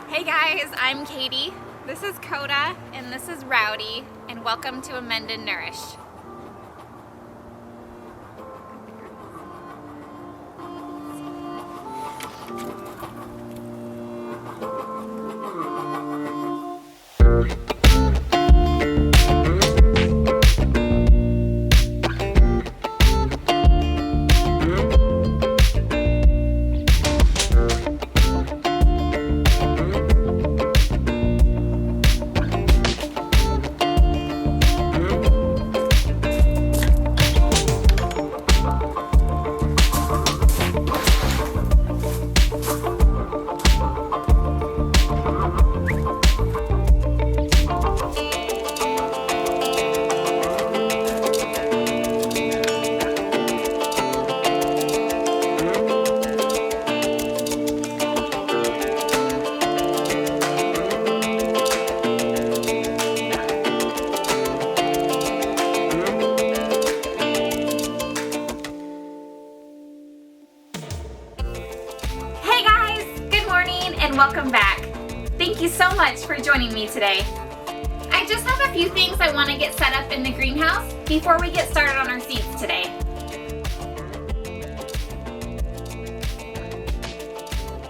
Hey guys, I'm Katie, this is Coda, and this is Rowdy, and welcome to Amend and Nourish. And welcome back. Thank you so much for joining me today. I just have a few things I want to get set up in the greenhouse before we get started on our seeds today.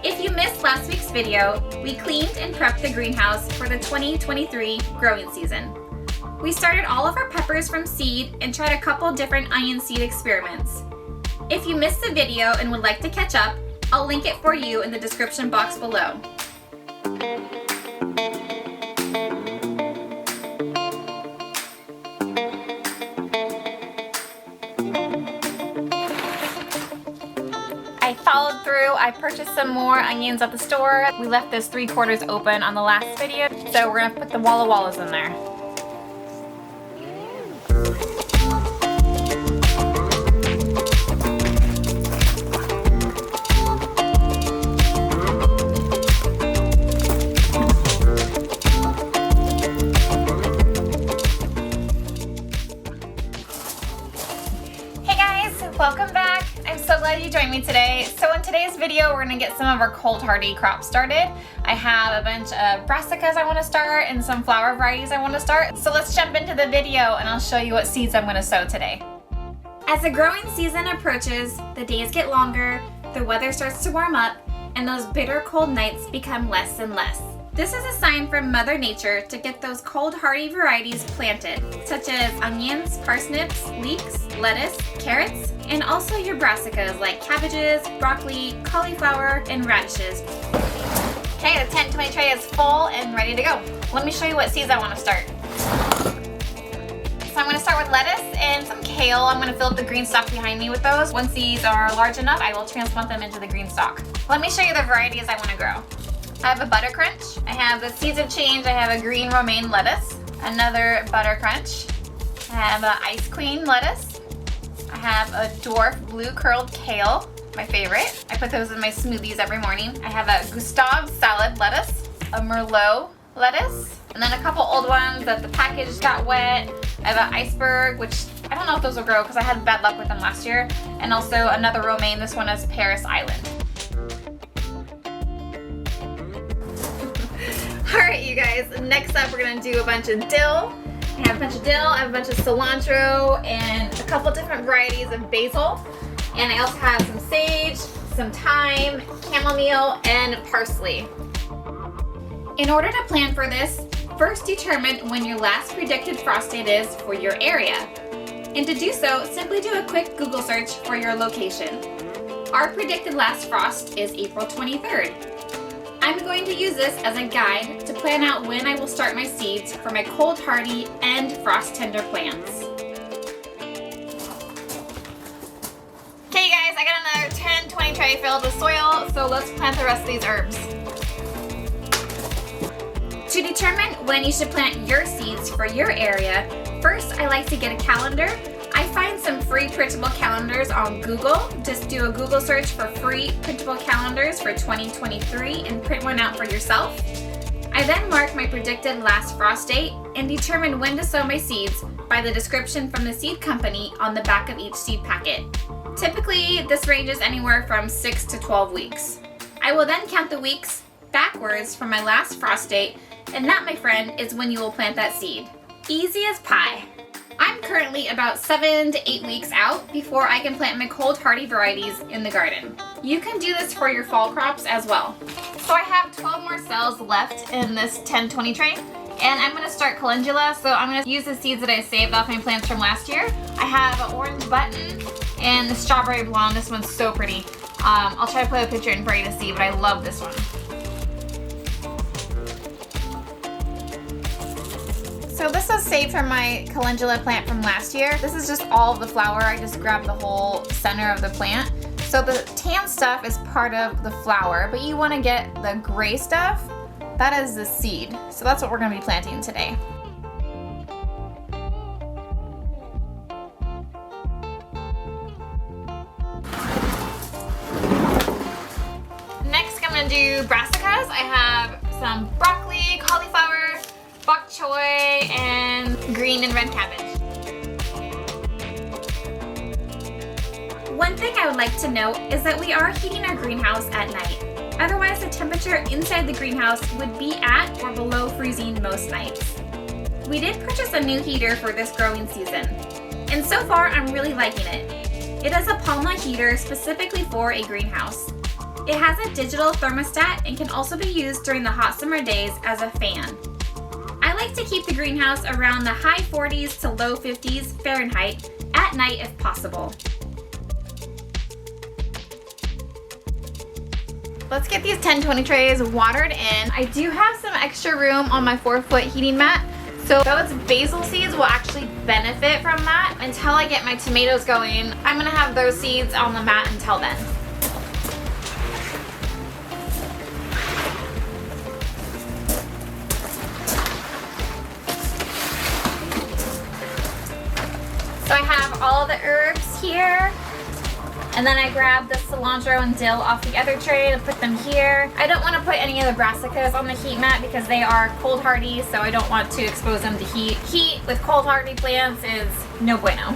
If you missed last week's video, we cleaned and prepped the greenhouse for the 2023 growing season. We started all of our peppers from seed and tried a couple different onion seed experiments. If you missed the video and would like to catch up, I'll link it for you in the description box below. I followed through, I purchased some more onions at the store. We left this 3/4 open on the last video, so we're gonna put the Walla Wallas in there. Welcome back. I'm so glad you joined me today. So in today's video, we're gonna get some of our cold hardy crops started. I have a bunch of brassicas I wanna start and some flower varieties I wanna start. So let's jump into the video and I'll show you what seeds I'm gonna sow today. As the growing season approaches, the days get longer, the weather starts to warm up, and those bitter cold nights become less and less. This is a sign from Mother Nature to get those cold hardy varieties planted, such as onions, parsnips, leeks, lettuce, carrots, and also your brassicas like cabbages, broccoli, cauliflower, and radishes. Okay, the 10-20 tray is full and ready to go. Let me show you what seeds I want to start. So I'm going to start with lettuce and some kale. I'm going to fill up the green stalk behind me with those. Once these are large enough, I will transplant them into the green stalk. Let me show you the varieties I want to grow. I have a butter crunch, I have the seeds of change, I have a green romaine lettuce, another butter crunch, I have an ice queen lettuce, I have a dwarf blue curled kale, my favorite. I put those in my smoothies every morning. I have a Gustav salad lettuce, a Merlot lettuce, and then a couple old ones that the package got wet. I have an iceberg, which I don't know if those will grow because I had bad luck with them last year, and also another romaine. This one is Paris Island. Alright you guys, next up we're going to do a bunch of dill. I have a bunch of dill, I have a bunch of cilantro, and a couple different varieties of basil. And I also have some sage, some thyme, chamomile, and parsley. In order to plan for this, first determine when your last predicted frost date is for your area. And to do so, simply do a quick Google search for your location. Our predicted last frost is April 23rd. I'm going to use this as a guide to plan out when I will start my seeds for my cold hardy and frost tender plants. Okay you guys, I got another 10-20 tray filled with soil, so let's plant the rest of these herbs. To determine when you should plant your seeds for your area, first I like to get a calendar. I find some free printable calendars on Google. Just do a Google search for free printable calendars for 2023 and print one out for yourself. I then mark my predicted last frost date and determine when to sow my seeds by the description from the seed company on the back of each seed packet. Typically, this ranges anywhere from 6 to 12 weeks. I will then count the weeks backwards from my last frost date, and that, my friend, is when you will plant that seed. Easy as pie. I'm currently about 7 to 8 weeks out before I can plant my cold hardy varieties in the garden. You can do this for your fall crops as well. So I have 12 more cells left in this 10-20 tray, and I'm going to start calendula, so I'm going to use the seeds that I saved off my plants from last year. I have an orange button and the strawberry blonde. This one's so pretty. I'll try to put a picture in for you to see, but I love this one. So this was saved from my calendula plant from last year. This is just all of the flower. I just grabbed the whole center of the plant. So the tan stuff is part of the flower, but you want to get the gray stuff. That is the seed. So that's what we're going to be planting today. Next, I'm going to do brassicas. I have some broccoli, cauliflower, bok choy, and green and red cabbage. One thing I would like to note is that we are heating our greenhouse at night. Otherwise, the temperature inside the greenhouse would be at or below freezing most nights. We did purchase a new heater for this growing season, and so far I'm really liking it. It is a Palma heater specifically for a greenhouse. It has a digital thermostat and can also be used during the hot summer days as a fan. I like to keep the greenhouse around the high 40s to low 50s Fahrenheit at night if possible. Let's get these 10-20 trays watered in. I do have some extra room on my 4-foot heating mat, so those basil seeds will actually benefit from that. Until I get my tomatoes going, I'm gonna have those seeds on the mat until then. So I have all the herbs here, and then I grab the cilantro and dill off the other tray to put them here. I don't want to put any of the brassicas on the heat mat because they are cold hardy, so I don't want to expose them to heat. Heat with cold hardy plants is no bueno.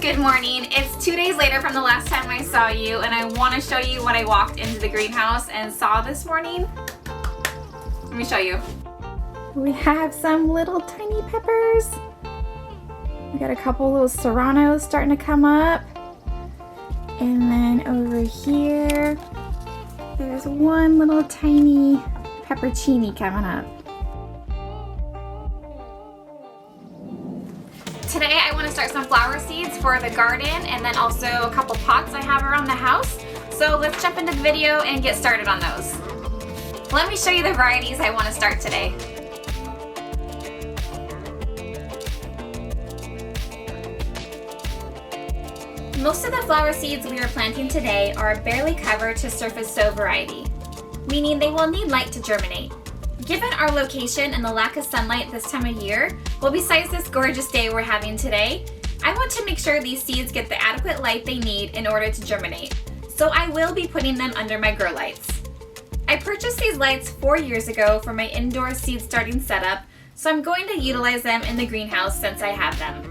Good morning. It's 2 days later from the last time I saw you, and I want to show you what I walked into the greenhouse and saw this morning. Let me show you. We have some little tiny peppers. We got a couple little serranos starting to come up. And then over here, there's one little tiny peppercini coming up. Today I want to start some flower seeds for the garden and then also a couple pots I have around the house. So let's jump into the video and get started on those. Let me show you the varieties I want to start today. Most of the flower seeds we are planting today are a barely covered to surface sow variety, meaning they will need light to germinate. Given our location and the lack of sunlight this time of year, well, besides this gorgeous day we're having today, I want to make sure these seeds get the adequate light they need in order to germinate. So I will be putting them under my grow lights. I purchased these lights 4 years ago for my indoor seed starting setup, so I'm going to utilize them in the greenhouse since I have them.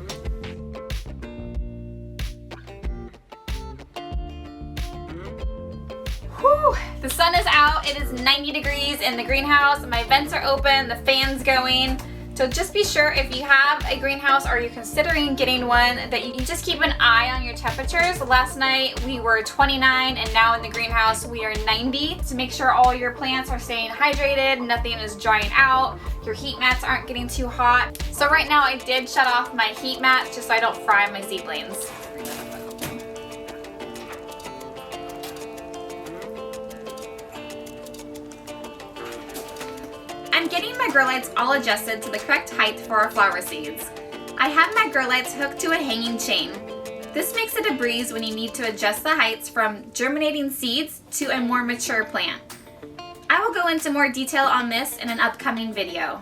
Whew, the sun is out, it is 90 degrees in the greenhouse, my vents are open, the fan's going. So just be sure if you have a greenhouse or you're considering getting one that you just keep an eye on your temperatures. Last night we were 29 and now in the greenhouse we are 90. To make sure all your plants are staying hydrated, nothing is drying out, your heat mats aren't getting too hot. So right now I did shut off my heat mats just so I don't fry my seedlings. I'm I'm getting my grow lights all adjusted to the correct height for our flower seeds. I have my grow lights hooked to a hanging chain. This makes it a breeze when you need to adjust the heights from germinating seeds to a more mature plant. I will go into more detail on this in an upcoming video.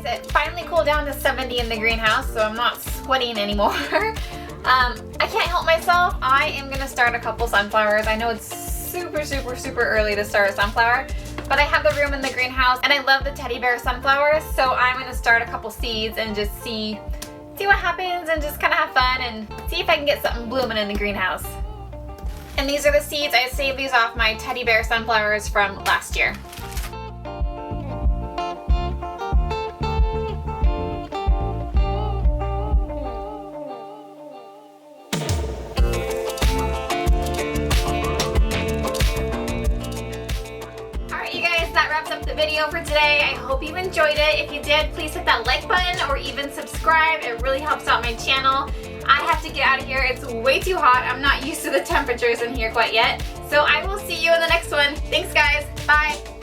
It finally cooled down to 70 in the greenhouse, so I'm not sweating anymore. I can't help myself. I am gonna start a couple sunflowers. I know it's super early to start a sunflower, but I have the room in the greenhouse and I love the teddy bear sunflowers, so I'm gonna start a couple seeds and just see what happens and just kind of have fun and see if I can get something blooming in the greenhouse. And these are the seeds. I saved these off my teddy bear sunflowers from last year. That wraps up the video for today. I hope you enjoyed it. If you did, please hit that like button or even subscribe. It really helps out my channel. I have to get out of here. It's way too hot. I'm not used to the temperatures in here quite yet. So I will see you in the next one. Thanks guys. Bye.